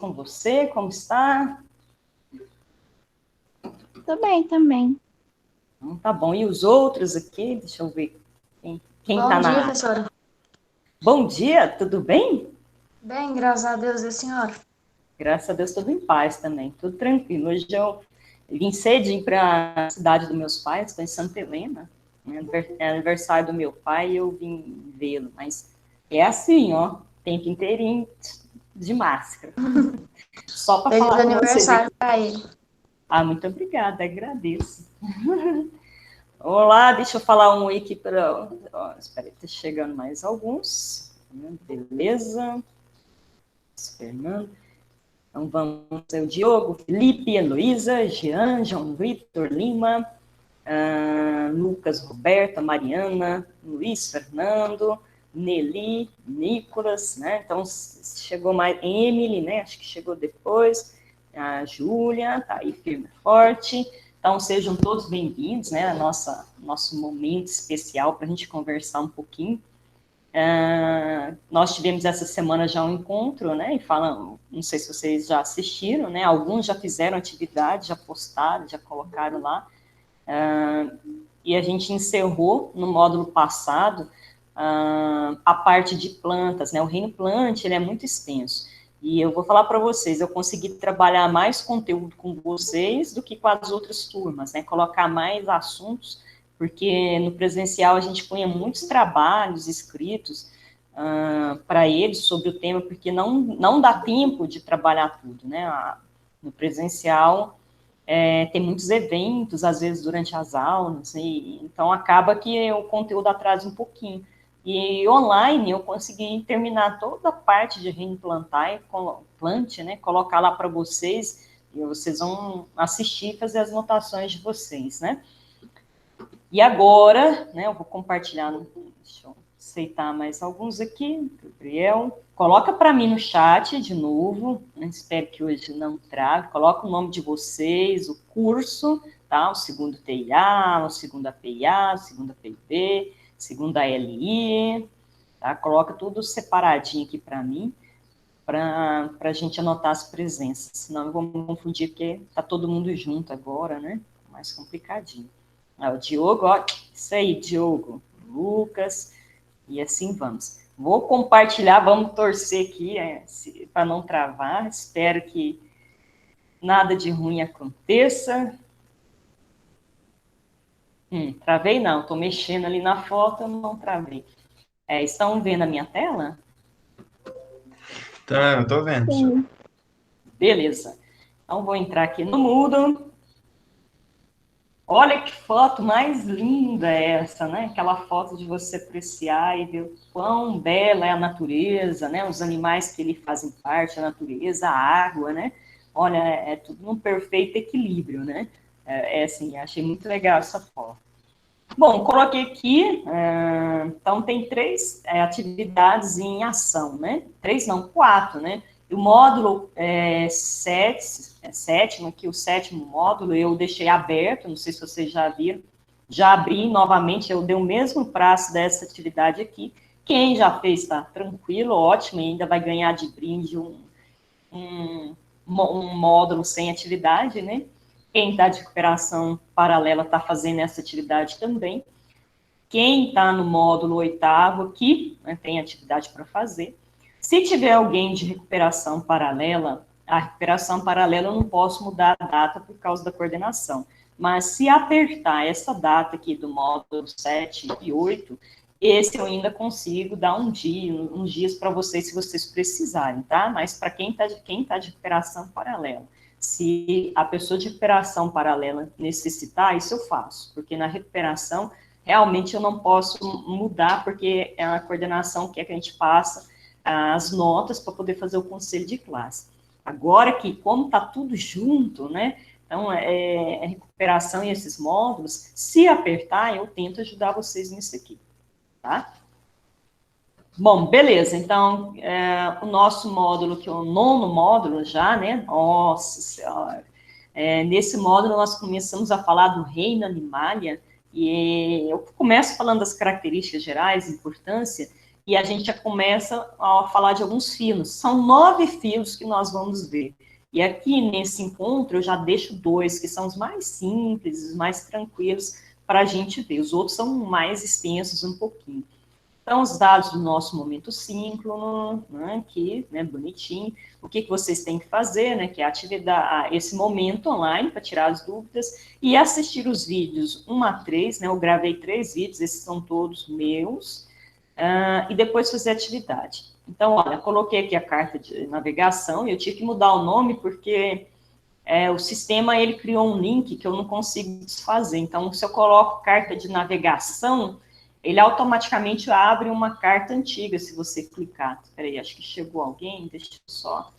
com você, como está? Tudo bem também. Então, tá bom. E os outros aqui? Deixa eu ver quem está Bom dia, na... professora. Bom dia, tudo bem? Bem, graças a Deus, e a senhora? Graças a Deus, tudo em paz também, tudo tranquilo. Hoje eu vim cedinho para a cidade dos meus pais, estou em Santa Helena, né? É aniversário do meu pai e eu vim vê-lo, mas é assim, ó, tempo inteirinho de máscara. Só para Feliz falar com vocês aniversário aqui. para ele. Ah, muito obrigada, agradeço. Olá, deixa eu falar um aqui para... Espera aí, está chegando mais alguns. Beleza. Fernando. Então vamos o Diogo, Felipe, Heloísa, Jean, João Vitor Lima, Lucas, Roberta, Mariana, Luiz Fernando, Nelly, Nicolas, né? Então chegou mais Emily, né? Acho que chegou depois. A Júlia, tá aí firme e forte. Então sejam todos bem-vindos, né? Nosso momento especial para a gente conversar um pouquinho. Nós tivemos essa semana já um encontro, né, e falam, não sei se vocês já assistiram, né, alguns já fizeram atividade, já postaram, já colocaram lá, e a gente encerrou no módulo passado a parte de plantas, né, o reino plant, ele é muito extenso, e eu vou falar para vocês, eu consegui trabalhar mais conteúdo com vocês do que com as outras turmas, né, colocar mais assuntos, porque no presencial a gente punha muitos trabalhos escritos para eles sobre o tema, porque não dá tempo de trabalhar tudo, né? No presencial tem muitos eventos, às vezes durante as aulas, e então acaba que o conteúdo atrasa um pouquinho. E online eu consegui terminar toda a parte de reimplantar e plante, né? Colocar lá para vocês, e vocês vão assistir e fazer as anotações de vocês, né? E agora, né, eu vou compartilhar, deixa eu aceitar mais alguns aqui, Gabriel, coloca para mim no chat de novo, né, espero que hoje não traga, coloca o nome de vocês, o curso, tá, o segundo TIA, o segundo APIA, o segundo APIB, segundo ALI, tá, coloca tudo separadinho aqui para mim, para a gente anotar as presenças, senão eu vou me confundir, porque tá todo mundo junto agora, né, mais complicadinho. O Diogo, ó, isso aí, Diogo, Lucas, e assim vamos. Vou compartilhar, vamos torcer aqui para não travar, espero que nada de ruim aconteça. Travei não, estou mexendo ali na foto, não travei. Estão vendo a minha tela? Tá, eu tô vendo. Sim. Beleza. Então, vou entrar aqui no Moodle. Olha que foto mais linda essa, né? Aquela foto de você apreciar e ver o quão bela é a natureza, né? Os animais que lhe fazem parte, a natureza, a água, né? Olha, é tudo num perfeito equilíbrio, né? Assim, achei muito legal essa foto. Bom, coloquei aqui, então tem 3 atividades em ação, né? 3 não, 4, né? O módulo 7º, aqui o 7º módulo, eu deixei aberto, não sei se vocês já viram, já abri novamente, eu dei o mesmo prazo dessa atividade aqui. Quem já fez está tranquilo, ótimo, ainda vai ganhar de brinde um módulo sem atividade, né? Quem está de recuperação paralela está fazendo essa atividade também. Quem está no módulo 8º aqui, né, tem atividade para fazer. Se tiver alguém de recuperação paralela, a recuperação paralela eu não posso mudar a data por causa da coordenação. Mas se apertar essa data aqui do módulo 7 e 8, esse eu ainda consigo dar uns dias para vocês, se vocês precisarem, tá? Mas para quem tá de recuperação paralela, se a pessoa de recuperação paralela necessitar, isso eu faço, porque na recuperação, realmente eu não posso mudar, porque a coordenação quer que a gente passe as notas para poder fazer o conselho de classe. Agora que, como está tudo junto, né, então, recuperação e esses módulos, se apertar, eu tento ajudar vocês nisso aqui, tá? Bom, beleza, então, o nosso módulo, que é o 9º módulo já, né, nossa senhora, nesse módulo nós começamos a falar do reino animalia, e eu começo falando das características gerais, importância, e a gente já começa a falar de alguns filos. São 9 filos que nós vamos ver. E aqui, nesse encontro, eu já deixo 2, que são os mais simples, os mais tranquilos, para a gente ver. Os outros são mais extensos um pouquinho. Então, os dados do nosso momento síncrono, né, aqui, né, bonitinho. O que vocês têm que fazer, né, que é atividade, esse momento online, para tirar as dúvidas, e assistir os vídeos 1 a 3, né, eu gravei 3 vídeos, esses são todos meus, e depois fazer a atividade. Então, olha, coloquei aqui a carta de navegação, e eu tive que mudar o nome, porque o sistema, ele criou um link que eu não consigo desfazer. Então, se eu coloco carta de navegação, ele automaticamente abre uma carta antiga, se você clicar. Espera aí, acho que chegou alguém, deixa eu só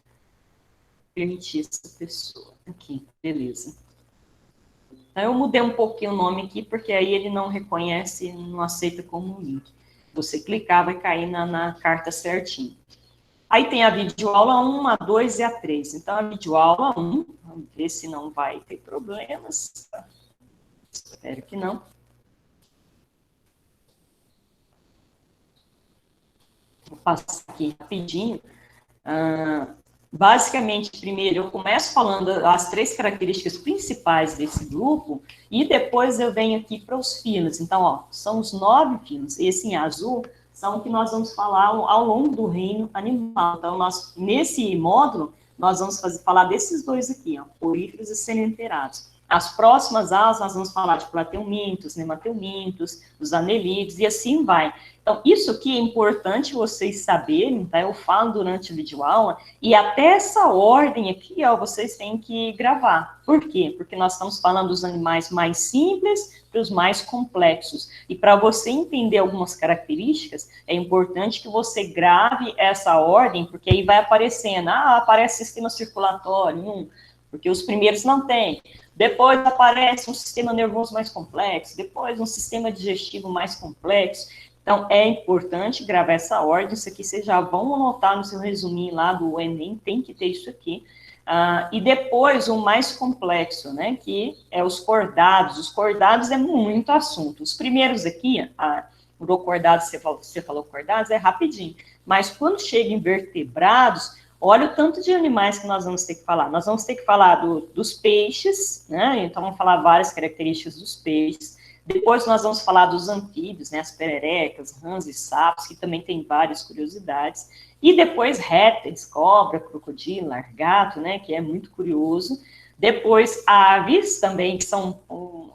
permitir essa pessoa. Aqui, beleza. Então, eu mudei um pouquinho o nome aqui, porque aí ele não reconhece, não aceita como um link. Você clicar, vai cair na carta certinho. Aí tem a videoaula 1, a 2 e a 3. Então, a videoaula 1, vamos ver se não vai ter problemas. Espero que não. Vou passar aqui rapidinho. Basicamente, primeiro, eu começo falando as 3 características principais desse grupo, e depois eu venho aqui para os filos. Então, ó, são os 9 filos. Esse em azul são o que nós vamos falar ao longo do reino animal. Então, nesse módulo, nós vamos falar desses 2 aqui, ó, poríferos e sementerados. As próximas aulas, nós vamos falar de plateumintos, nemateumintos, os anelídeos, e assim vai. Então, isso aqui é importante vocês saberem, tá? Eu falo durante a videoaula, e até essa ordem aqui, ó, vocês têm que gravar. Por quê? Porque nós estamos falando dos animais mais simples para os mais complexos. E para você entender algumas características, é importante que você grave essa ordem, porque aí vai aparecendo, aparece sistema circulatório, porque os primeiros não tem. Depois aparece um sistema nervoso mais complexo, depois um sistema digestivo mais complexo. Então, é importante gravar essa ordem. Isso aqui vocês já vão anotar no seu resuminho lá do Enem, tem que ter isso aqui. E depois, o mais complexo, né, que é os cordados. Os cordados é muito assunto. Os primeiros aqui, o cordados, você falou cordados, é rapidinho. Mas quando chega em vertebrados, olha o tanto de animais que nós vamos ter que falar. Nós vamos ter que falar dos peixes, né? Então, vamos falar várias características dos peixes. Depois, nós vamos falar dos anfíbios, né? As pererecas, rãs e sapos, que também tem várias curiosidades. E depois, répteis, cobra, crocodilo, largato, né? Que é muito curioso. Depois, aves também, que são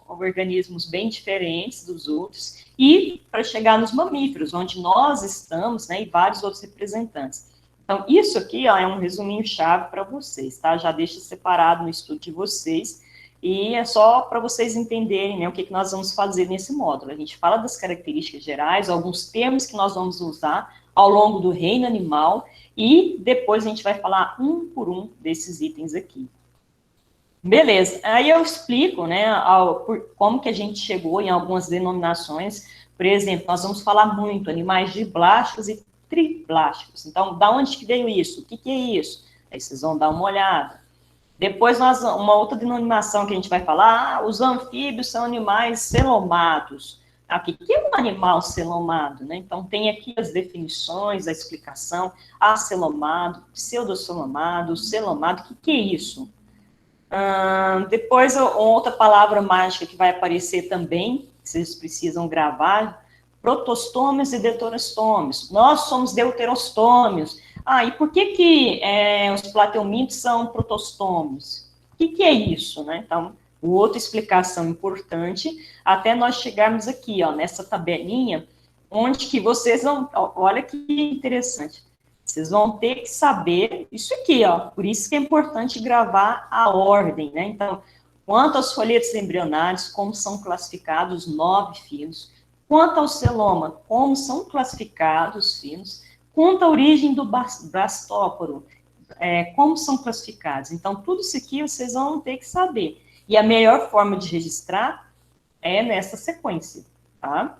organismos bem diferentes dos outros. E para chegar nos mamíferos, onde nós estamos, né? E vários outros representantes. Então, isso aqui, ó, é um resuminho chave para vocês, tá? Já deixa separado no estudo de vocês, e é só para vocês entenderem, né, o que nós vamos fazer nesse módulo. A gente fala das características gerais, alguns termos que nós vamos usar ao longo do reino animal, e depois a gente vai falar um por um desses itens aqui. Beleza, aí eu explico, né, como que a gente chegou em algumas denominações. Por exemplo, nós vamos falar muito animais diblásticos e triblásticos. Então, da onde que veio isso? O que é isso? Aí vocês vão dar uma olhada. Depois, uma outra denominação que a gente vai falar, os anfíbios são animais celomados. O que é um animal celomado, né? Então, tem aqui as definições, a explicação, acelomado, pseudocelomado, celomado, o que é isso? Depois, outra palavra mágica que vai aparecer também, vocês precisam gravar, protostômios e deuterostômios. Nós somos deuterostômios. E por que os plateumintos são protostômios? O que é isso, né? Então, outra explicação importante, até nós chegarmos aqui, ó, nessa tabelinha, onde que vocês vão... Olha que interessante. Vocês vão ter que saber isso aqui, ó. Por isso que é importante gravar a ordem, né? Então, quanto aos folhetos embrionários, como são classificados 9 filos. Quanto ao celoma, como são classificados os filos. Quanto à origem do blastóporo, como são classificados. Então, tudo isso aqui vocês vão ter que saber. E a melhor forma de registrar é nessa sequência, tá?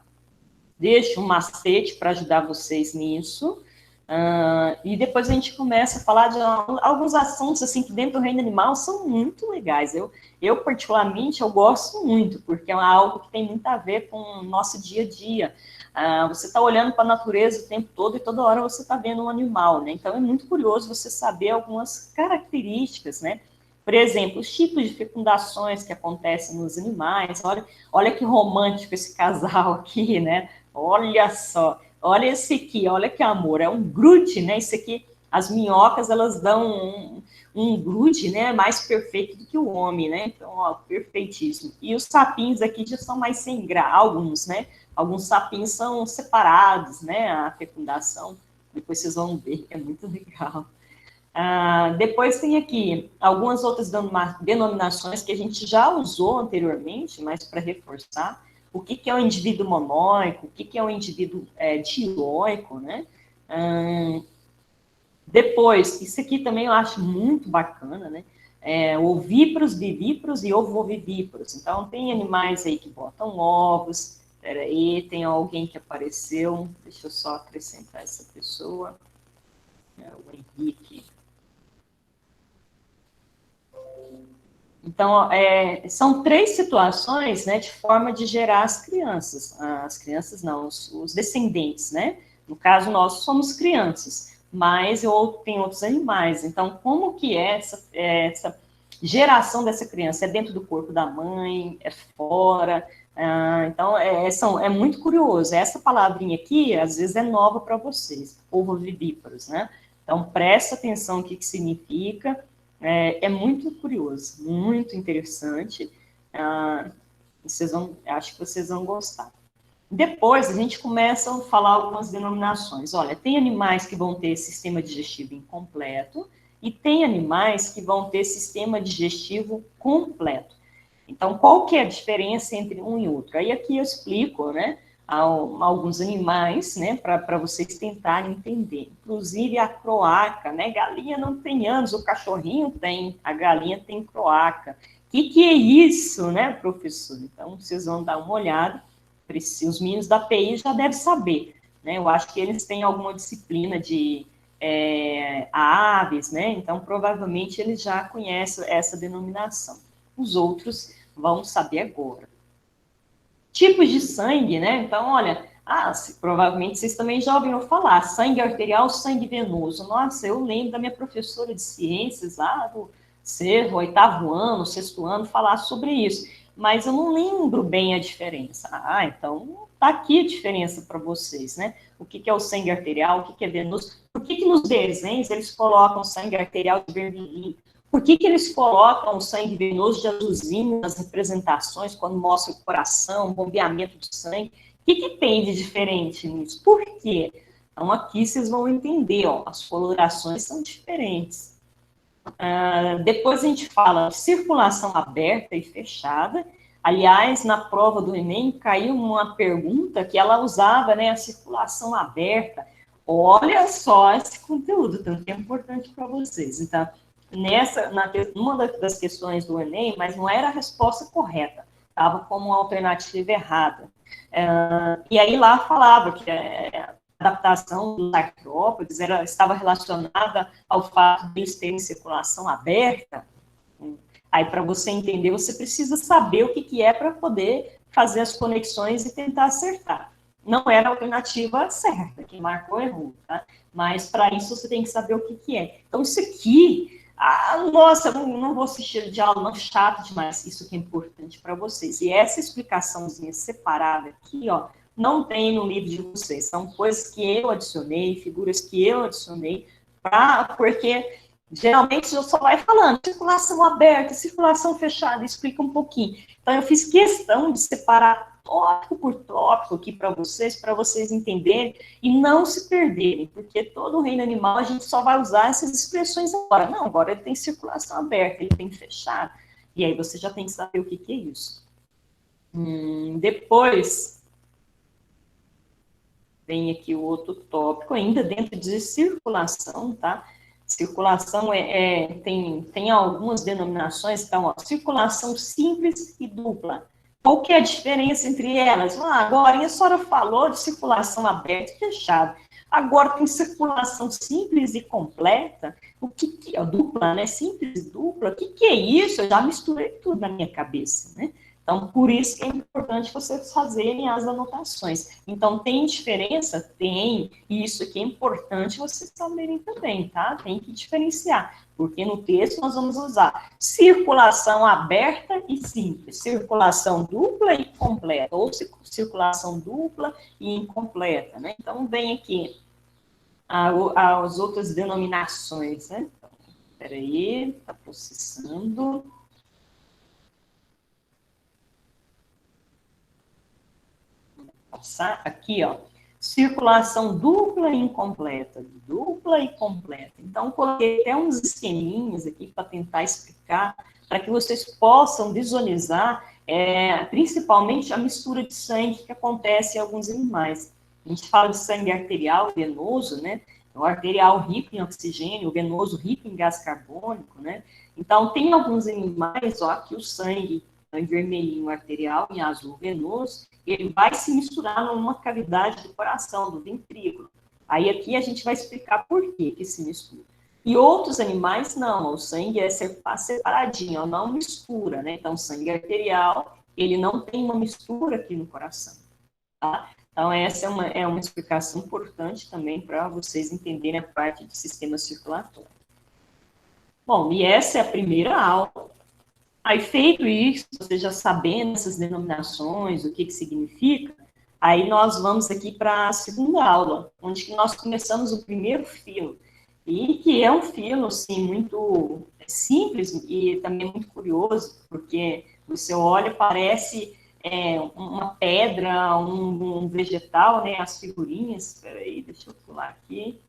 Deixo um macete para ajudar vocês nisso. E depois a gente começa a falar de alguns assuntos assim que dentro do reino animal são muito legais. Eu particularmente, eu gosto muito, porque é algo que tem muito a ver com o nosso dia a dia. Você está olhando para a natureza o tempo todo e toda hora você está vendo um animal, né? Então é muito curioso você saber algumas características, né? Por exemplo, os tipos de fecundações que acontecem nos animais. Olha que romântico esse casal aqui, né? Olha só. Olha esse aqui, olha que amor, é um grude, né? Isso aqui, as minhocas, elas dão um grude, né? Mais perfeito do que o homem, né? Então, ó, perfeitíssimo. E os sapinhos aqui já são mais sem graça, alguns, né? Alguns sapinhos são separados, né? A fecundação, depois vocês vão ver, é muito legal. Depois tem aqui algumas outras denominações que a gente já usou anteriormente, mas para reforçar. O que é um indivíduo monóico, o que é um indivíduo dioico, né? Depois, isso aqui também eu acho muito bacana, né? Ovíparos, vivíparos e ovovivíparos. Então, tem animais aí que botam ovos. Espera aí, tem alguém que apareceu. Deixa eu só acrescentar essa pessoa. O Henrique. Então, são 3 situações, né, de forma de gerar as crianças não, os descendentes, né? No caso, nós somos crianças, mas tem outros animais. Então, como que é essa geração dessa criança? É dentro do corpo da mãe? É fora? Então, é muito curioso. Essa palavrinha aqui, às vezes, é nova para vocês, ovovivíparos, né? Então, presta atenção no que significa. É muito curioso, muito interessante. Acho que vocês vão gostar. Depois, a gente começa a falar algumas denominações. Olha, tem animais que vão ter sistema digestivo incompleto e tem animais que vão ter sistema digestivo completo. Então, qual que é a diferença entre um e outro? Aí aqui eu explico, né? Alguns animais, né, para vocês tentarem entender. Inclusive a croaca, né? Galinha não tem ânus, o cachorrinho tem, a galinha tem croaca. O que é isso, né, professor? Então, vocês vão dar uma olhada. Os meninos da PI já devem saber, né? Eu acho que eles têm alguma disciplina de aves, né? Então, provavelmente, eles já conhecem essa denominação. Os outros vão saber agora. Tipos de sangue, né? Então, olha, provavelmente vocês também já ouviram falar, sangue arterial, sangue venoso. Nossa, eu lembro da minha professora de ciências lá do oitavo ano, sexto ano, falar sobre isso. Mas eu não lembro bem a diferença. Então tá aqui a diferença para vocês, né? O que é o sangue arterial, o que é venoso. Por que nos desenhos eles colocam sangue arterial de vermelhinho? Por que eles colocam o sangue venoso de azulzinho nas representações, quando mostra o coração, o bombeamento do sangue? O que tem de diferente nisso? Por quê? Então, aqui vocês vão entender, ó, as colorações são diferentes. Depois a gente fala de circulação aberta e fechada. Aliás, na prova do Enem, caiu uma pergunta que ela usava, né, a circulação aberta. Olha só esse conteúdo, tanto que é importante para vocês. Então, uma das questões do Enem, mas não era a resposta correta, estava como uma alternativa errada. E aí lá falava que a adaptação dos artrópodes estava relacionada ao fato de eles terem circulação aberta. Aí, para você entender, você precisa saber o que é para poder fazer as conexões e tentar acertar. Não era a alternativa certa, quem marcou errou, tá? Mas para isso você tem que saber o que é. Então, isso aqui, nossa, não vou assistir de aula, não, chato demais. Isso que é importante para vocês. E essa explicaçãozinha separada aqui, ó, não tem no livro de vocês. São coisas que eu adicionei, figuras que eu adicionei, porque geralmente eu só vai falando circulação aberta, circulação fechada, explica um pouquinho. Então, eu fiz questão de separar tópico por tópico aqui para vocês entenderem e não se perderem, porque todo o reino animal a gente só vai usar essas expressões agora. Não, agora ele tem circulação aberta, ele tem fechada, e aí você já tem que saber o que é isso. Depois, vem aqui o outro tópico, ainda dentro de circulação, tá? Circulação tem algumas denominações, então, ó, circulação simples e dupla. Qual que é a diferença entre elas? Agora a senhora falou de circulação aberta e fechada. Agora, tem circulação simples e completa, o que é dupla, né? Simples e dupla, o que é isso? Eu já misturei tudo na minha cabeça, né? Então, por isso que é importante vocês fazerem as anotações. Então, tem diferença? Tem. E isso aqui é importante vocês saberem também, tá? Tem que diferenciar. Porque no texto nós vamos usar circulação aberta e simples, circulação dupla e completa, ou circulação dupla e incompleta, né? Então, vem aqui as outras denominações, né? Então, espera aí, está processando. Passar aqui, ó, circulação dupla e incompleta, dupla e completa. Então, coloquei até uns esqueminhas aqui para tentar explicar, para que vocês possam visualizar, principalmente a mistura de sangue que acontece em alguns animais. A gente fala de sangue arterial, venoso, né? O arterial rico em oxigênio, o venoso rico em gás carbônico, né? Então, tem alguns animais, ó, que o sangue em vermelhinho arterial, em azul venoso, ele vai se misturar numa cavidade do coração, do ventrículo. Aí aqui a gente vai explicar por que se mistura. E outros animais não, o sangue é separadinho, não mistura, né? Então, o sangue arterial, ele não tem uma mistura aqui no coração, tá? Então, essa é uma explicação importante também para vocês entenderem a parte do sistema circulatório. Bom, e essa é a primeira aula. Aí, feito isso, você já sabendo essas denominações, o que significa, aí nós vamos aqui para a segunda aula, onde que nós começamos o primeiro filo, e que é um filo, assim, muito simples e também muito curioso, porque você olha, parece uma pedra, um vegetal, né, as figurinhas, espera aí, deixa eu pular aqui,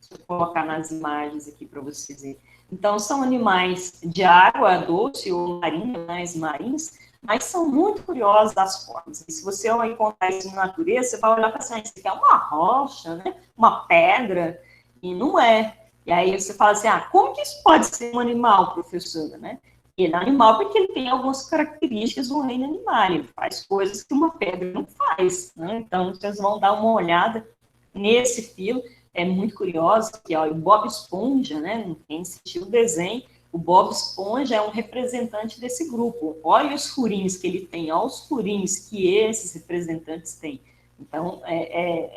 deixa eu colocar nas imagens aqui para vocês verem. Então, são animais de água doce ou marinha, mais marinhos, mas são muito curiosos das formas. E se você encontrar isso na natureza, você vai olhar para assim, isso aqui é uma rocha, né? Uma pedra, e não é. E aí você fala assim, como que isso pode ser um animal, professora, né? Ele é um animal porque ele tem algumas características do reino animal, ele faz coisas que uma pedra não faz, né? Então, vocês vão dar uma olhada nesse filo, é muito curioso, que ó, o Bob Esponja, né, quem assistiu o desenho, o Bob Esponja é um representante desse grupo. Olha os furinhos que ele tem, olha os furinhos que esses representantes têm. Então,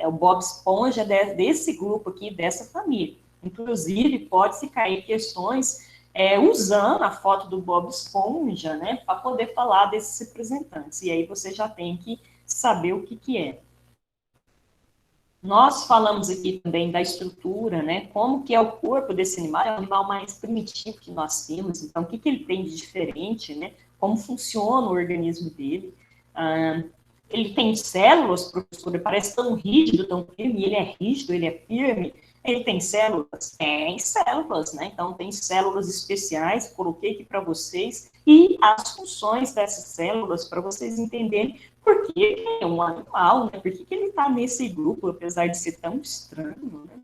o Bob Esponja desse grupo aqui, dessa família. Inclusive, pode-se cair questões usando a foto do Bob Esponja, né, para poder falar desses representantes. E aí você já tem que saber o que é. Nós falamos aqui também da estrutura, né? Como que é o corpo desse animal, é o animal mais primitivo que nós temos, então o que ele tem de diferente, né? Como funciona o organismo dele. Ele tem células, professor, parece tão rígido, tão firme, ele é rígido, ele é firme. Ele tem células? Tem células, né? Então tem células especiais, coloquei aqui para vocês, e as funções dessas células, para vocês entenderem por que é um animal, né? Por que ele está nesse grupo, apesar de ser tão estranho, né?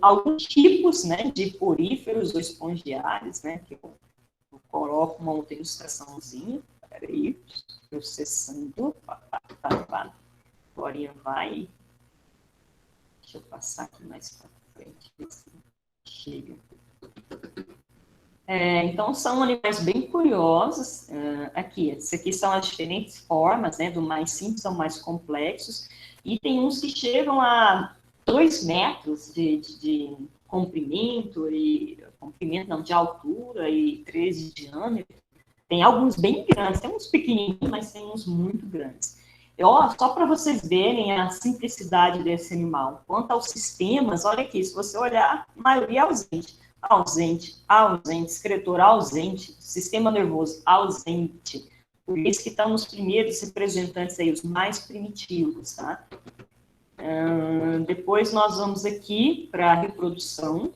Alguns tipos, né, de poríferos ou espongiários, né, que eu coloco uma outra ilustraçãozinha, peraí, processando, agora vai, deixa eu passar aqui mais para frente, ver se chega. Então, são animais bem curiosos. Isso aqui são as diferentes formas, né, do mais simples ao mais complexos, e tem uns que chegam a 2 metros de comprimento, de altura e 3 de diâmetro. Tem alguns bem grandes, tem uns pequenininhos, mas tem uns muito grandes. Só para vocês verem a simplicidade desse animal. Quanto aos sistemas, olha aqui, se você olhar, a maioria é ausente, excretor ausente, sistema nervoso ausente. Por isso que estão os primeiros representantes aí, os mais primitivos, tá? Depois nós vamos aqui para a reprodução.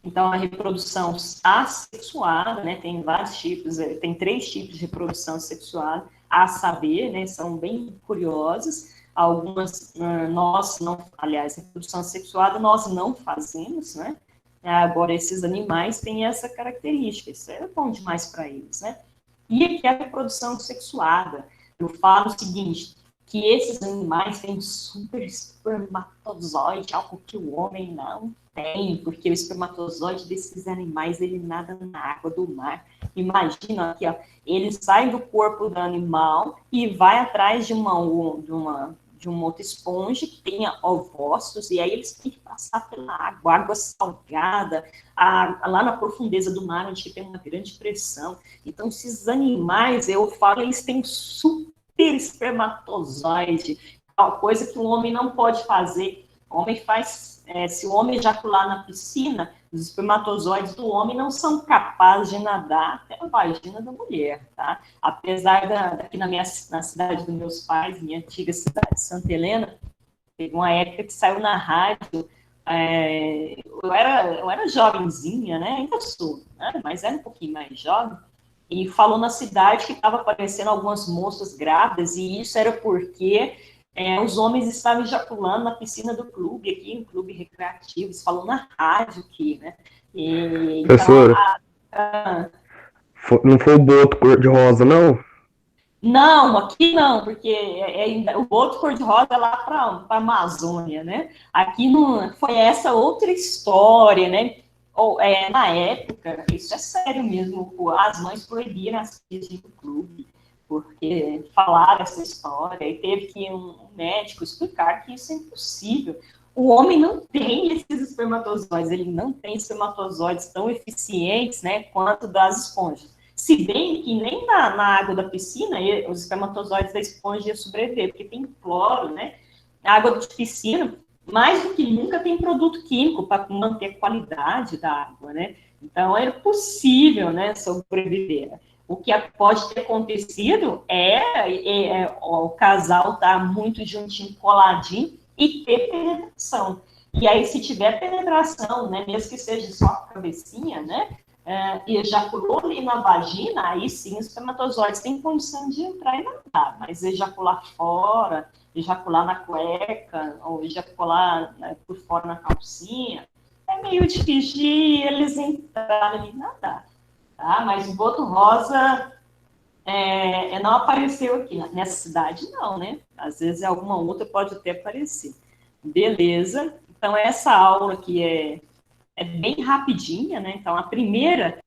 Então, a reprodução assexuada, né, tem vários tipos, tem 3 tipos de reprodução assexuada, a saber, né, são bem curiosas. Algumas nós não, aliás, reprodução sexuada nós não fazemos, né? Agora, esses animais têm essa característica, isso é bom demais para eles, né? E aqui a reprodução sexuada. Eu falo o seguinte, que esses animais têm super espermatozoide, algo que o homem não tem, porque o espermatozoide desses animais, ele nada na água do mar. Imagina aqui, ó, ele sai do corpo do animal e vai atrás de uma outra esponja que tenha ovócitos, e aí eles têm que passar pela água salgada, lá na profundeza do mar, onde tem uma grande pressão. Então, esses animais, eu falo, eles têm super espermatozoide, coisa que o homem não pode fazer. O homem faz, se o homem ejacular na piscina, os espermatozoides do homem não são capazes de nadar até a vagina da mulher, tá? Apesar daqui na cidade dos meus pais, minha antiga cidade, Santa Helena, teve uma época que saiu na rádio, eu era jovenzinha, né? Ainda sou, né? Mas era um pouquinho mais jovem, e falou na cidade que estava aparecendo algumas moças grávidas, e isso era porque os homens estavam ejaculando na piscina do clube, aqui, um clube recreativo, isso falou na rádio aqui, né? Professora, não foi o boto cor-de-rosa, não? Não, aqui não, porque o outro cor-de-rosa é lá para a Amazônia, né? Aqui não foi essa outra história, né? Na época, isso é sério mesmo, as mães proibiram as filhas de ir para o clube, porque falaram essa história, e teve que um médico explicar que isso é impossível. O homem não tem esses espermatozoides, ele não tem espermatozoides tão eficientes, né, quanto das esponjas. Se bem que nem na água da piscina, os espermatozoides da esponja iam sobreviver, porque tem cloro, né? A água de piscina, mais do que nunca, tem produto químico para manter a qualidade da água, né? Então, é possível, né, sobreviver. O que pode ter acontecido é o casal estar muito juntinho, coladinho, e ter penetração. E aí, se tiver penetração, né, mesmo que seja só a cabecinha, né, e ejaculou ali na vagina, aí sim os espermatozoides têm condição de entrar e nadar, mas ejacular fora, ejacular na cueca, ou ejacular, né, por fora na calcinha, é meio difícil de eles entrarem e nadar, tá? Mas o boto rosa não apareceu aqui nessa cidade, não, né? Às vezes alguma outra pode até aparecer. Beleza, então essa aula aqui é bem rapidinha, né? Então, a primeira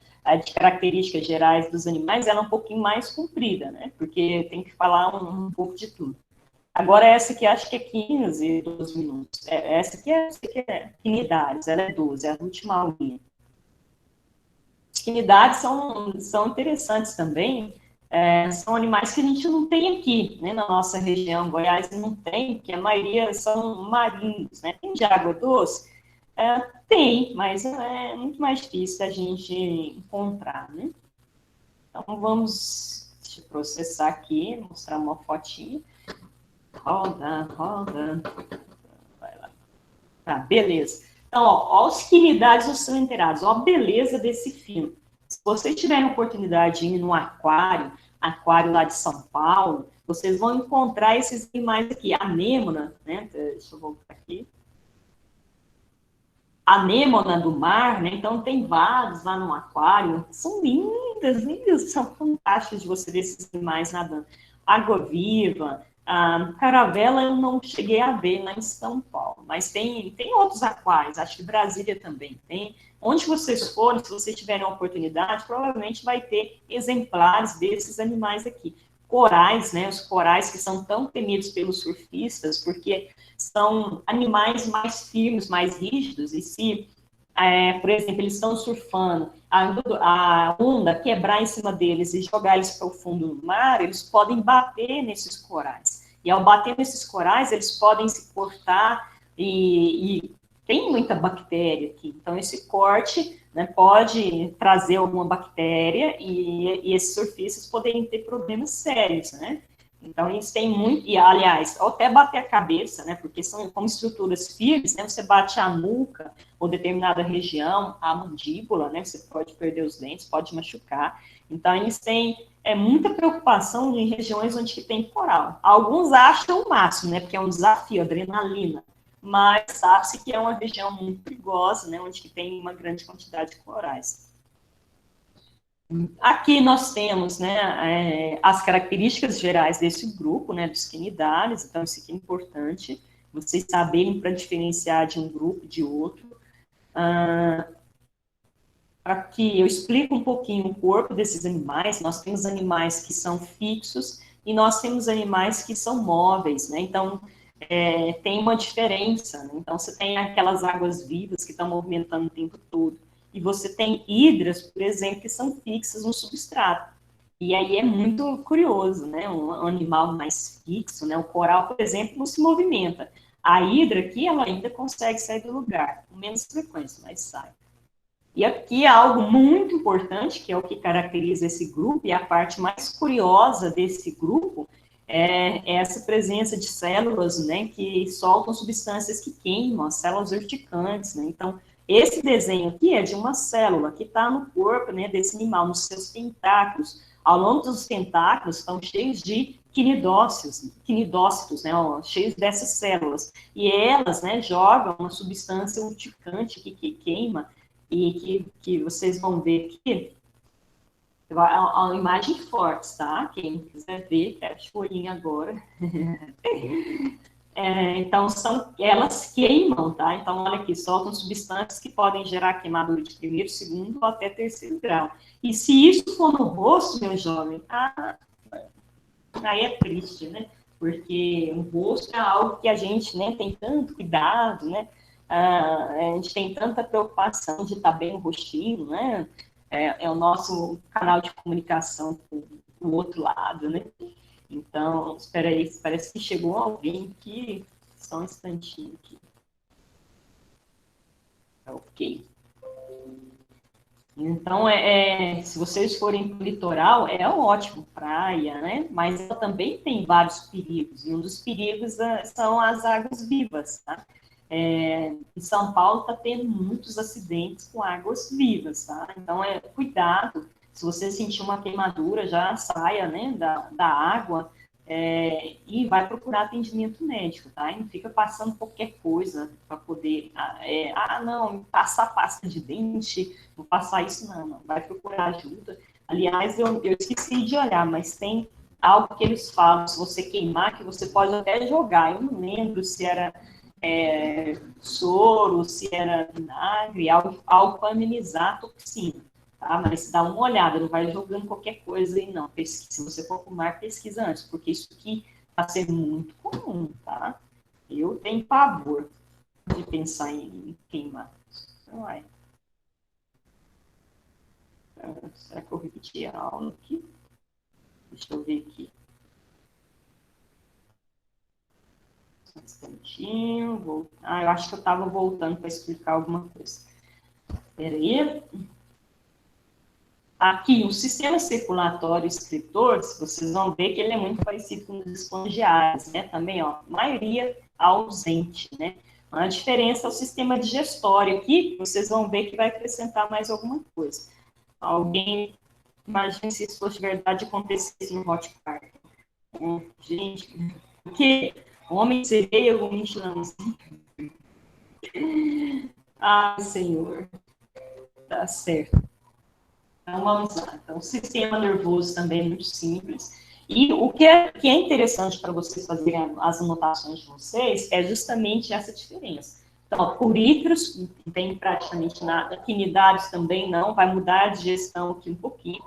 de características gerais dos animais, ela é um pouquinho mais comprida, né? Porque tem que falar um pouco de tudo. Agora, essa aqui, acho que é 15, 12 minutos. Essa aqui é quinidades, ela é 12, é a última aulinha. As quinidades são interessantes também, são animais que a gente não tem aqui, né? Na nossa região, Goiás não tem, porque a maioria são marinhos, né? Tem de água doce, tem, mas é muito mais difícil a gente encontrar, né? Então, deixa eu processar aqui, mostrar uma fotinha. Roda. Vai lá. Tá, beleza. Então, ó os quinidades dos inteirados, ó a beleza desse filme. Se vocês tiverem oportunidade de ir no aquário lá de São Paulo, vocês vão encontrar esses animais aqui. A anêmona, né? Deixa eu voltar aqui. Anêmona do mar, né? Então tem vários lá no aquário, são lindas, são fantásticas de você ver esses animais nadando. Água-viva, caravela eu não cheguei a ver lá em São Paulo, mas tem outros aquários, acho que Brasília também tem. Onde vocês forem, se vocês tiverem a oportunidade, provavelmente vai ter exemplares desses animais aqui. Corais, né? Os corais que são tão temidos pelos surfistas, porque são animais mais firmes, mais rígidos, e se, por exemplo, eles estão surfando, a onda quebrar em cima deles e jogar eles para o fundo do mar, eles podem bater nesses corais. E ao bater nesses corais, eles podem se cortar e tem muita bactéria aqui. Então, esse corte, né, pode trazer alguma bactéria e esses surfistas podem ter problemas sérios, né? Então, eles têm muito, e aliás, até bater a cabeça, né, porque são como estruturas firmes, né, você bate a nuca ou determinada região, a mandíbula, né, você pode perder os dentes, pode machucar. Então, eles têm muita preocupação em regiões onde tem coral. Alguns acham o máximo, né, porque é um desafio, adrenalina, mas sabe-se que é uma região muito perigosa, né, onde tem uma grande quantidade de corais. Aqui nós temos, né, as características gerais desse grupo, né, dos quinidários, então isso aqui é importante, vocês saberem para diferenciar de um grupo de outro. Para que eu explique um pouquinho o corpo desses animais, nós temos animais que são fixos e nós temos animais que são móveis, né? Então, tem uma diferença, né? Então, você tem aquelas águas vivas que estão movimentando o tempo todo, e você tem hidras, por exemplo, que são fixas no substrato. E aí é muito curioso, né? Um animal mais fixo, né? O coral, por exemplo, não se movimenta. A hidra aqui, ela ainda consegue sair do lugar, com menos frequência, mas sai. E aqui é algo muito importante, que é o que caracteriza esse grupo, e a parte mais curiosa desse grupo é essa presença de células, né, que soltam substâncias que queimam, as células urticantes, né? Então, esse desenho aqui é de uma célula que está no corpo, né, desse animal, nos seus tentáculos. Ao longo dos tentáculos estão cheios de quinidócitos, né, ó, cheios dessas células. E elas, né, jogam uma substância urticante que queima, e que vocês vão ver aqui, é uma imagem forte, tá? Quem quiser ver, fecha o olhinho agora. Então, elas queimam, tá? Então, olha aqui, soltam substâncias que podem gerar queimadura de primeiro, segundo ou até terceiro grau. E se isso for no rosto, meu jovem, aí é triste, né? Porque o rosto é algo que a gente, né, tem tanto cuidado, né? A gente tem tanta preocupação de estar bem no rostinho, né? É o nosso canal de comunicação com o outro lado, né? Então, espera aí, parece que chegou alguém aqui, só um instantinho aqui. Ok. Então, se vocês forem para o litoral, é ótimo, praia, né? Mas ela também tem vários perigos, e um dos perigos são as águas vivas, tá? Em São Paulo está tendo muitos acidentes com águas vivas, tá? Então, cuidado, se você sentir uma queimadura, já saia, né, da água e vai procurar atendimento médico, tá? E não fica passando qualquer coisa para poder, não, passar pasta de dente, vou passar isso, não, vai procurar ajuda. Aliás, eu esqueci de olhar, mas tem algo que eles falam, se você queimar, que você pode até jogar, eu não lembro se era soro, se era vinagre, algo para amenizar a toxina, tá? Mas dá uma olhada, não vai jogando qualquer coisa aí, não. Se você for com mar, pesquisa antes, porque isso aqui está sendo muito comum, tá? Eu tenho pavor de pensar em queimar. Então, será que eu repeti a aula aqui? Deixa eu ver aqui. Um instantinho, eu acho que eu estava voltando para explicar alguma coisa. Espera aí. Aqui, o sistema circulatório excretor, vocês vão ver que ele é muito parecido com os espongiários, né? Também, ó, maioria ausente, né? A diferença é o sistema digestório aqui, vocês vão ver que vai acrescentar mais alguma coisa. Alguém, imagine se isso fosse verdade, acontecesse no Hot Park. Gente, o que? Homem sereia ou mexilhões? Senhor. Tá certo. Então, vamos lá. Então, o sistema nervoso também é muito simples. E o que é interessante para vocês fazerem as anotações de vocês é justamente essa diferença. Então, puríferos, não tem praticamente nada. Quinidários também não, vai mudar a digestão aqui um pouquinho.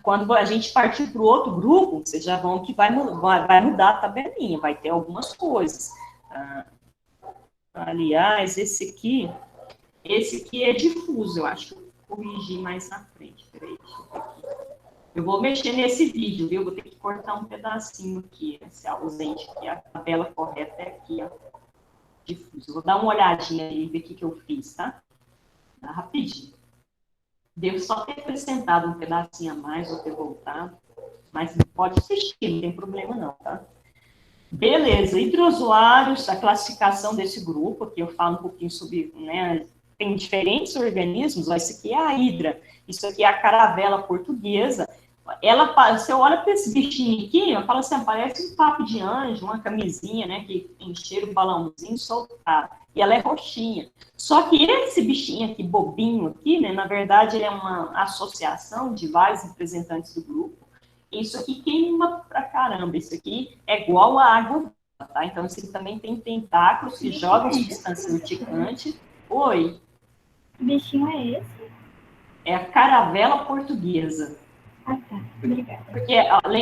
Quando a gente partir para o outro grupo, vocês já vão que vai mudar a tabelinha, vai ter algumas coisas. Aliás, esse aqui é difuso, eu acho que eu corrigi mais na frente. Peraí, deixa eu ver aqui. Eu vou mexer nesse vídeo, viu? Vou ter que cortar um pedacinho aqui, esse ausente aqui, a tabela correta é aqui, ó. Difuso. Eu vou dar uma olhadinha aí e ver o que eu fiz, tá? Tá rapidinho. Devo só ter acrescentado um pedacinho a mais ou ter voltado, mas pode assistir, não tem problema não, tá? Beleza, hidrozoários, a classificação desse grupo, aqui eu falo um pouquinho sobre, né, tem diferentes organismos, ó, isso aqui é a hidra, isso aqui é a caravela portuguesa, você olha para esse bichinho aqui, eu falo assim, parece um papo de anjo, uma camisinha, né, que encheram o balãozinho e soltaram. E ela é roxinha. Só que esse bichinho aqui, bobinho aqui, né, na verdade, ele é uma associação de vários representantes do grupo. Isso aqui queima pra caramba. Isso aqui é igual a água, tá? Então, isso aqui também tem tentáculos que jogam substância urticante. Oi? Que bichinho é esse? É a caravela portuguesa. Ah, tá. Obrigada. Porque,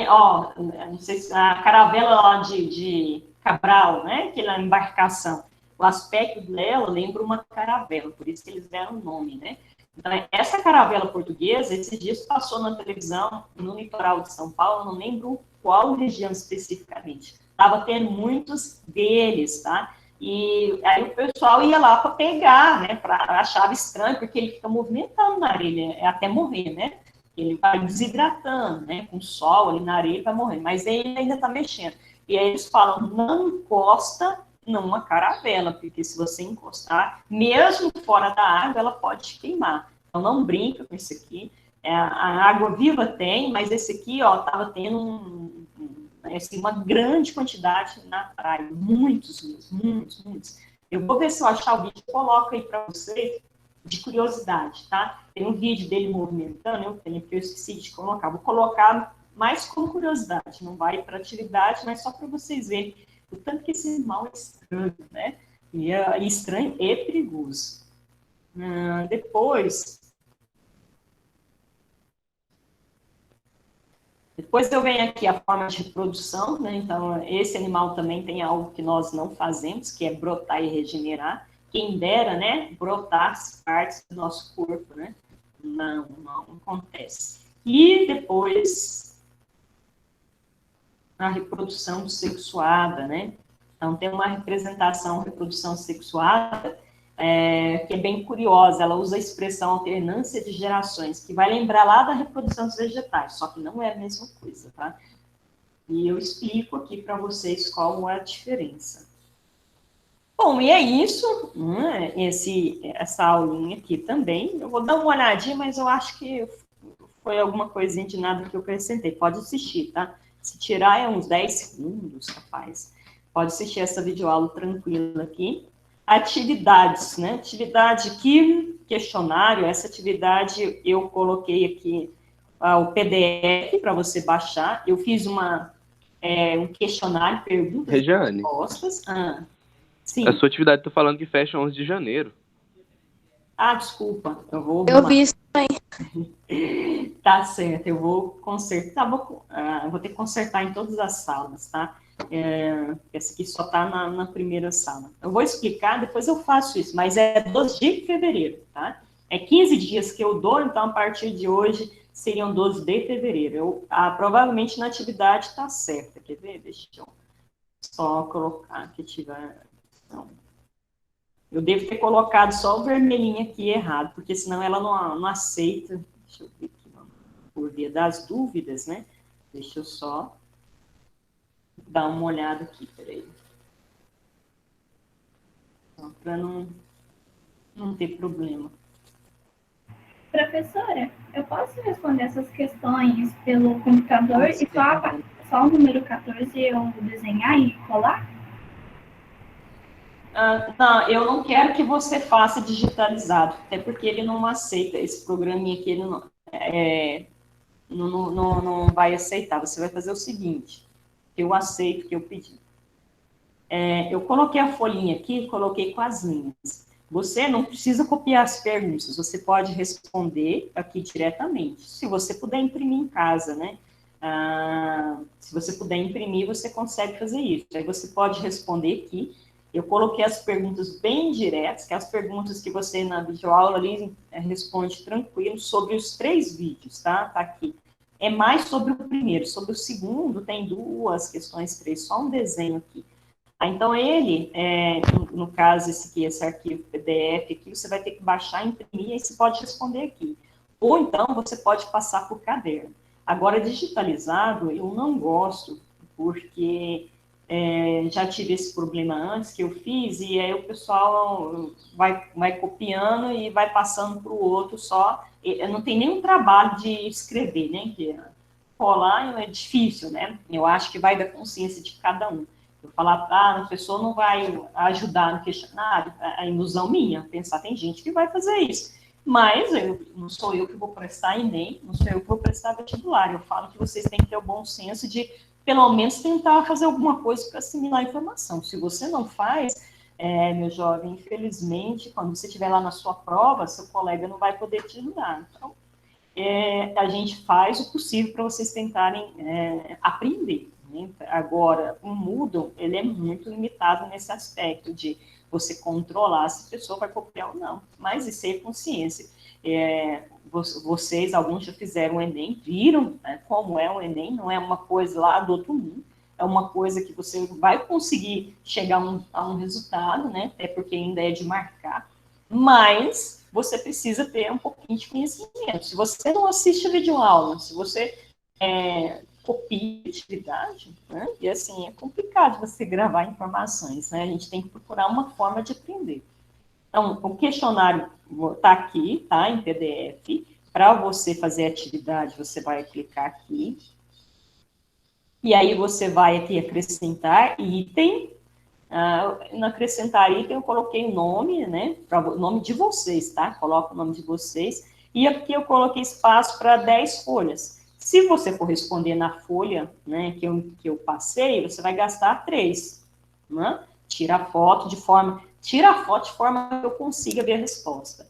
ó, não sei se a caravela lá de Cabral, né? Aquela embarcação. O aspecto dela lembra uma caravela, por isso que eles deram o nome, né? Então, essa caravela portuguesa, esses dias passou na televisão, no litoral de São Paulo, não lembro qual região especificamente. Estava tendo muitos deles, tá? E aí o pessoal ia lá para pegar, né? Achava estranho, porque ele fica movimentando na areia, até morrer, né? Ele vai desidratando, né? Com sol ali na areia, ele vai morrer. Mas ele ainda está mexendo. E aí eles falam, não encosta numa caravela, porque se você encostar, mesmo fora da água, ela pode te queimar. Então não brinca com esse aqui. A água viva tem, mas esse aqui, ó, estava tendo assim, uma grande quantidade na praia. Muitos mesmo, muitos. Eu vou ver se eu achar o vídeo, eu coloco aí para vocês, de curiosidade, tá? Tem um vídeo dele movimentando, eu tenho, porque eu esqueci de colocar. Vou colocar mais como curiosidade, não vai para atividade, mas só para vocês verem o tanto que esse animal é estranho, né? E é estranho e perigoso. Depois eu venho aqui a forma de reprodução, né? Então, esse animal também tem algo que nós não fazemos, que é brotar e regenerar. Quem dera, né? Brotar as partes do nosso corpo, né? Não acontece. E depois a reprodução sexuada, né? Então, tem uma reprodução sexuada, que é bem curiosa. Ela usa a expressão alternância de gerações, que vai lembrar lá da reprodução dos vegetais, só que não é a mesma coisa, tá? E eu explico aqui para vocês qual é a diferença. Bom, e é isso, né? Essa aulinha aqui também. Eu vou dar uma olhadinha, mas eu acho que foi alguma coisinha de nada que eu acrescentei. Pode assistir, tá? Se tirar é uns 10 segundos, capaz. Pode assistir essa videoaula tranquila aqui. Atividades, né? Atividade aqui, questionário. Essa atividade eu coloquei aqui o PDF para você baixar. Eu fiz um questionário, perguntas e Regiane, respostas. Sim. a sua atividade está falando que fecha 11 de janeiro. Desculpa. Eu vi isso também. Tá certo, eu vou consertar, vou ter que consertar em todas as salas, tá? Essa aqui só tá na primeira sala. Eu vou explicar, depois eu faço isso, mas é 12 de fevereiro, tá? É 15 dias que eu dou, então a partir de hoje seriam 12 de fevereiro. Provavelmente na atividade tá certa, quer ver? Deixa eu só colocar aqui, não. Eu devo ter colocado só o vermelhinho aqui errado, porque senão ela não aceita. Deixa eu ver aqui, por via das dúvidas, né? Deixa eu só dar uma olhada aqui, peraí. Para não ter problema. Professora, eu posso responder essas questões pelo computador e só o número 14 eu desenhar e colar? Não, eu não quero que você faça digitalizado, até porque ele não aceita, esse programinha aqui, ele não vai aceitar. Você vai fazer o seguinte, eu aceito que eu pedi. Eu coloquei a folhinha aqui, coloquei com as linhas. Você não precisa copiar as perguntas, você pode responder aqui diretamente, se você puder imprimir em casa, né? Se você puder imprimir, você consegue fazer isso. Aí você pode responder aqui. Eu coloquei as perguntas bem diretas, que é as perguntas que você na videoaula ali responde tranquilo sobre os 3 vídeos, tá? Tá aqui. É mais sobre o primeiro, sobre o segundo tem 2 questões, 3, só um desenho aqui. Então ele, no caso esse arquivo PDF aqui, você vai ter que baixar, imprimir, e você pode responder aqui. Ou então você pode passar por caderno. Agora, digitalizado, eu não gosto, porque já tive esse problema antes que eu fiz, e aí o pessoal vai copiando e vai passando para o outro só. Não tem nenhum trabalho de escrever, né? colar é difícil, né? Eu acho que vai da consciência de cada um. Eu falar, a pessoa não vai ajudar no questionário, a ilusão minha, pensar, tem gente que vai fazer isso. Mas não sou eu que vou prestar Enem, não sou eu que vou prestar vestibular. Eu falo que vocês têm que ter o bom senso de, pelo menos, tentar fazer alguma coisa para assimilar a informação. Se você não faz, meu jovem, infelizmente, quando você estiver lá na sua prova, seu colega não vai poder te ajudar. Então, a gente faz o possível para vocês tentarem aprender. Né? Agora, o Moodle, ele é muito limitado nesse aspecto de você controlar se a pessoa vai copiar ou não. Mas isso é consciência. Vocês, alguns já fizeram o Enem, viram, né, como é o Enem, não é uma coisa lá do outro mundo, é uma coisa que você vai conseguir chegar a um resultado, né, até porque ainda é de marcar, mas você precisa ter um pouquinho de conhecimento. Se você não assiste a videoaula, se você copia a atividade, né? E assim, é complicado você gravar informações, né? A gente tem que procurar uma forma de aprender. Então, o questionário está aqui, tá? Em PDF. Para você fazer a atividade, você vai clicar aqui. E aí você vai aqui acrescentar item. No acrescentar item, eu coloquei o nome, né? O nome de vocês, tá? Coloca o nome de vocês. E aqui eu coloquei espaço para 10 folhas. Se você for responder na folha, né, que eu passei, você vai gastar 3. Né? Tira a foto de forma que eu consiga ver a resposta.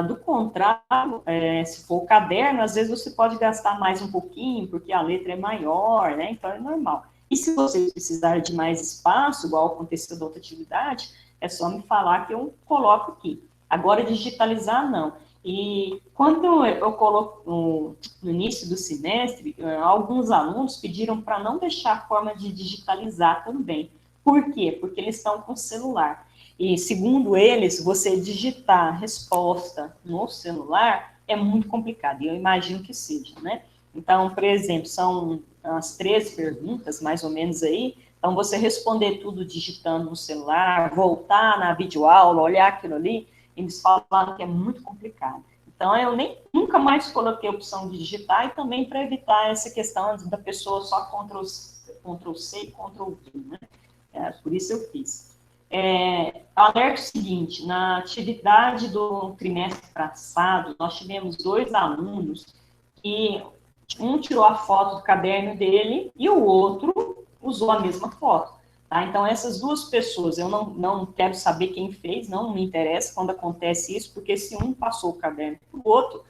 Do contrário, se for o caderno, às vezes você pode gastar mais um pouquinho, porque a letra é maior, né? Então é normal. E se você precisar de mais espaço, igual aconteceu da outra atividade, é só me falar que eu coloco aqui. Agora, digitalizar, não. E quando eu coloco no início do semestre, alguns alunos pediram para não deixar a forma de digitalizar também. Por quê? Porque eles estão com celular. E, segundo eles, você digitar a resposta no celular é muito complicado. E eu imagino que seja, né? Então, por exemplo, são as 13 perguntas, mais ou menos aí. Então, você responder tudo digitando no celular, voltar na videoaula, olhar aquilo ali, eles falaram que é muito complicado. Então, eu nunca mais coloquei a opção de digitar e também para evitar essa questão da pessoa só Ctrl+C e Ctrl+V, né? Por isso eu fiz. Alerta o seguinte, na atividade do trimestre passado, nós tivemos 2 alunos que um tirou a foto do caderno dele e o outro usou a mesma foto. Tá? Então, essas 2 pessoas, eu não quero saber quem fez, não me interessa quando acontece isso, porque se um passou o caderno para o outro,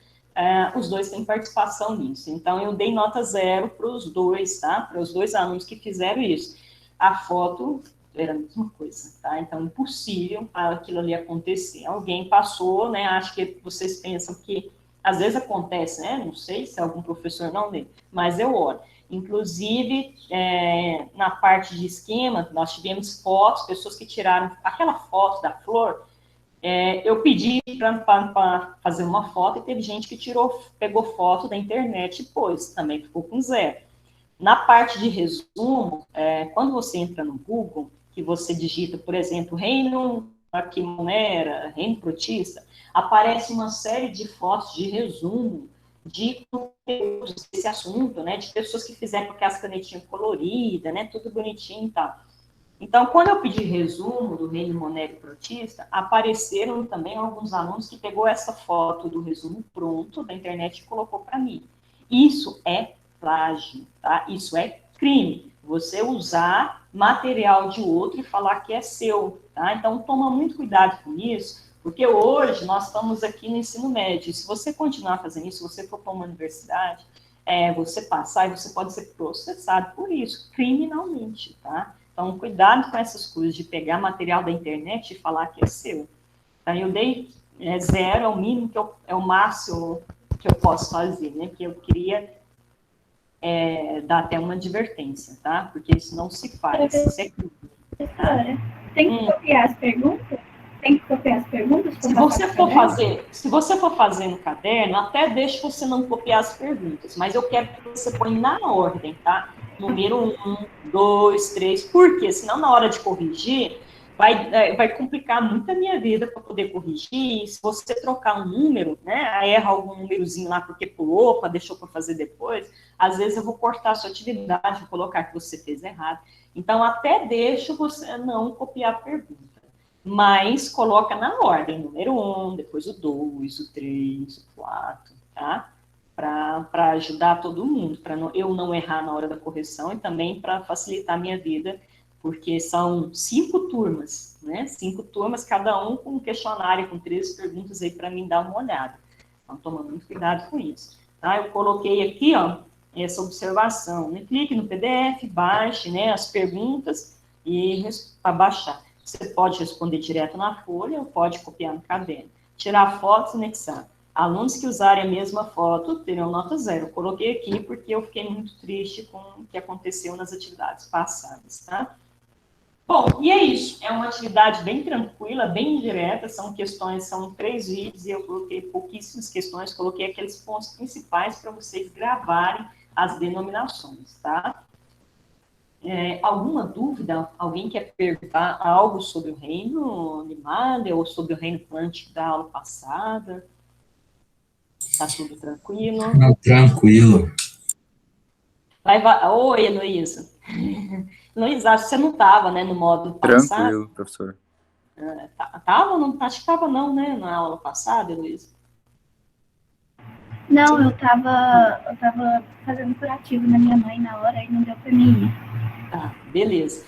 os 2 têm participação nisso. Então, eu dei nota 0 para os 2, tá? Para os 2 alunos que fizeram isso. A foto era a mesma coisa, tá? Então, impossível aquilo ali acontecer. Alguém passou, né? Acho que vocês pensam que, às vezes acontece, né? Não sei se algum professor não lê, mas eu olho. Inclusive, na parte de esquema, nós tivemos fotos, pessoas que tiraram aquela foto da flor, eu pedi para fazer uma foto e teve gente que pegou foto da internet e pôs, também ficou com 0. Na parte de resumo, quando você entra no Google, que você digita, por exemplo, Reino Aquimera, Reino Protista, aparece uma série de fotos de resumo de conteúdos desse assunto, né, de pessoas que fizeram com aquelas canetinhas coloridas, né, tudo bonitinho e tal. Então, quando eu pedi resumo do Reino Monério Protista, apareceram também alguns alunos que pegou essa foto do resumo pronto da internet e colocou para mim. Isso é plágio, tá? Isso é crime. Você usar material de outro e falar que é seu, tá? Então, toma muito cuidado com isso, porque hoje nós estamos aqui no ensino médio. Se você continuar fazendo isso, se você for para uma universidade, você passar e você pode ser processado por isso, criminalmente, tá? Então, cuidado com essas coisas de pegar material da internet e falar que é seu. Então, eu dei 0, é o mínimo, é o máximo que eu posso fazer, né? Que eu queria dar até uma advertência, tá? Porque isso não se faz, isso é crime. Tá? Tem que copiar as perguntas? Se você for fazer no caderno, até deixa você não copiar as perguntas, mas eu quero que você põe na ordem, tá? Número 1, 2, 3, por quê? Senão na hora de corrigir, vai complicar muito a minha vida para poder corrigir. Se você trocar um número, né, aí erra algum númerozinho lá porque pulou, deixou para fazer depois, às vezes eu vou cortar a sua atividade, vou colocar que você fez errado. Então, até deixo você não copiar a pergunta, mas coloca na ordem, número 1, depois o 2, o 3, o 4, tá? Para ajudar todo mundo, para eu não errar na hora da correção e também para facilitar a minha vida, porque são 5 turmas, né? 5 turmas, cada um com um questionário, com 13 perguntas aí para mim dar uma olhada. Então, toma muito cuidado com isso. Tá? Eu coloquei aqui, ó, essa observação, né? Clique no PDF, baixe, né, as perguntas e para baixar. Você pode responder direto na folha ou pode copiar no caderno. Tirar fotos e anexar. Alunos que usarem a mesma foto terão nota 0. Eu coloquei aqui porque eu fiquei muito triste com o que aconteceu nas atividades passadas, tá? Bom, e é isso. É uma atividade bem tranquila, bem direta. São 3 vídeos e eu coloquei pouquíssimas questões. Coloquei aqueles pontos principais para vocês gravarem as denominações, tá? Alguma dúvida? Alguém quer perguntar algo sobre o reino animal ou sobre o reino quântico da aula passada? Tá tudo tranquilo? Tranquilo. Oi, Heloísa. Heloísa, acho que você não estava, né, no módulo passado. Tranquilo, professora. Tava? Não, acho que estava não, né, na aula passada, Heloísa? Não, eu tava fazendo curativo na minha mãe na hora e não deu para mim ir. Tá, beleza.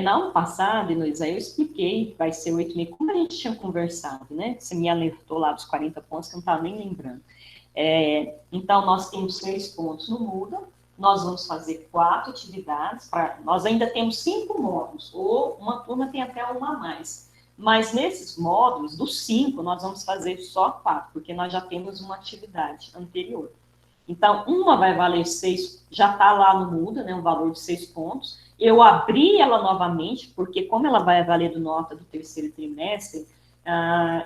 Na aula passada, Heloísa, eu expliquei que vai ser 8h30, como a gente tinha conversado, né? Você me alertou lá dos 40 pontos, que eu não estava nem lembrando. Então, nós temos 3 pontos no Moodle, nós vamos fazer 4 atividades, nós ainda temos 5 módulos, ou uma turma tem até uma a mais. Mas nesses módulos, dos 5, nós vamos fazer só 4, porque nós já temos uma atividade anterior. Então, uma vai valer 6, já está lá no Moodle, né, um valor de 6 pontos. Eu abri ela novamente, porque como ela vai valer do nota do 3º trimestre,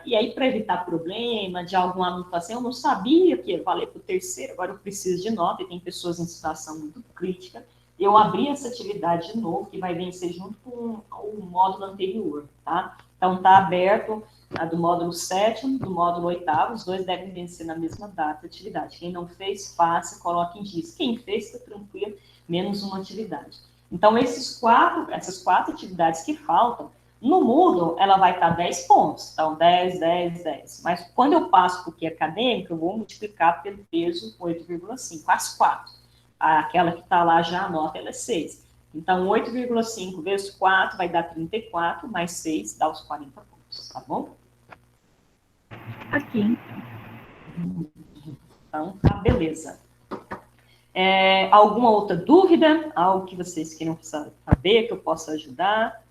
e aí para evitar problema de algum aluno falar assim, eu não sabia que ia valer para o 3º, agora eu preciso de nota, e tem pessoas em situação muito crítica, eu abri essa atividade de novo, que vai vencer junto com o módulo anterior, tá? Então, está aberto a do módulo 7º, do módulo 8º, os 2 devem vencer na mesma data a atividade. Quem não fez, faça, coloque em dias. Quem fez, está tranquilo, menos uma atividade. Então, essas 4 atividades que faltam, no Moodle, ela vai estar 10 pontos. Então, 10, 10, 10. Mas, quando eu passo para o que é acadêmico, eu vou multiplicar pelo peso 8,5, as 4. Aquela que está lá já, a nota, ela é 6. Então, 8,5 vezes 4 vai dar 34, mais 6 dá os 40 pontos, tá bom? Aqui. Então, tá, beleza. Alguma outra dúvida? Algo que vocês queiram saber, que eu possa ajudar?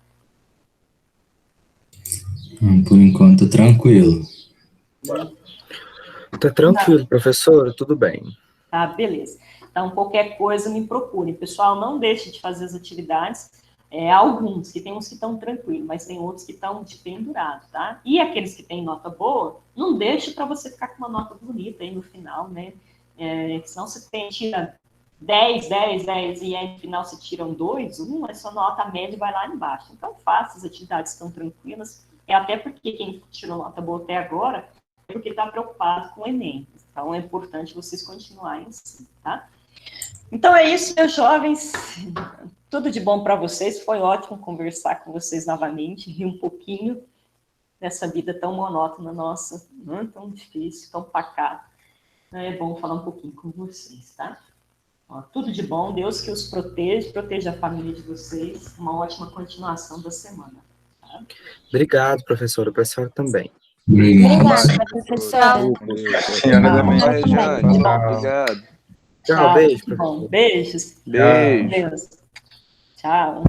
Por enquanto, tranquilo. Tá tranquilo, professora, tudo bem. Tá, beleza. Então, qualquer coisa, me procure. Pessoal, não deixe de fazer as atividades. Alguns, que tem uns que estão tranquilos, mas tem outros que estão de pendurado, tá? E aqueles que têm nota boa, não deixe para você ficar com uma nota bonita aí no final, né? Senão você tira 10, 10, 10, e aí no final você tira 2, 1, a sua nota média vai lá embaixo. Então, faça, as atividades estão tranquilas. Até porque quem tirou nota boa até agora é porque está preocupado com o Enem. Então, é importante vocês continuarem assim, tá? Então, é isso, meus jovens. Tudo de bom para vocês. Foi ótimo conversar com vocês novamente, rir um pouquinho dessa vida tão monótona nossa, não é tão difícil, tão pacata. É bom falar um pouquinho com vocês, tá? Tudo de bom. Deus que os proteja a família de vocês. Uma ótima continuação da semana. Tá? Obrigado, professora. Para a senhora também. Obrigada, professora. Senhora também. Vai, Jane. Obrigado. Tchau, beijo, Bom, professora. beijos. Beijo. Deus. Tchau.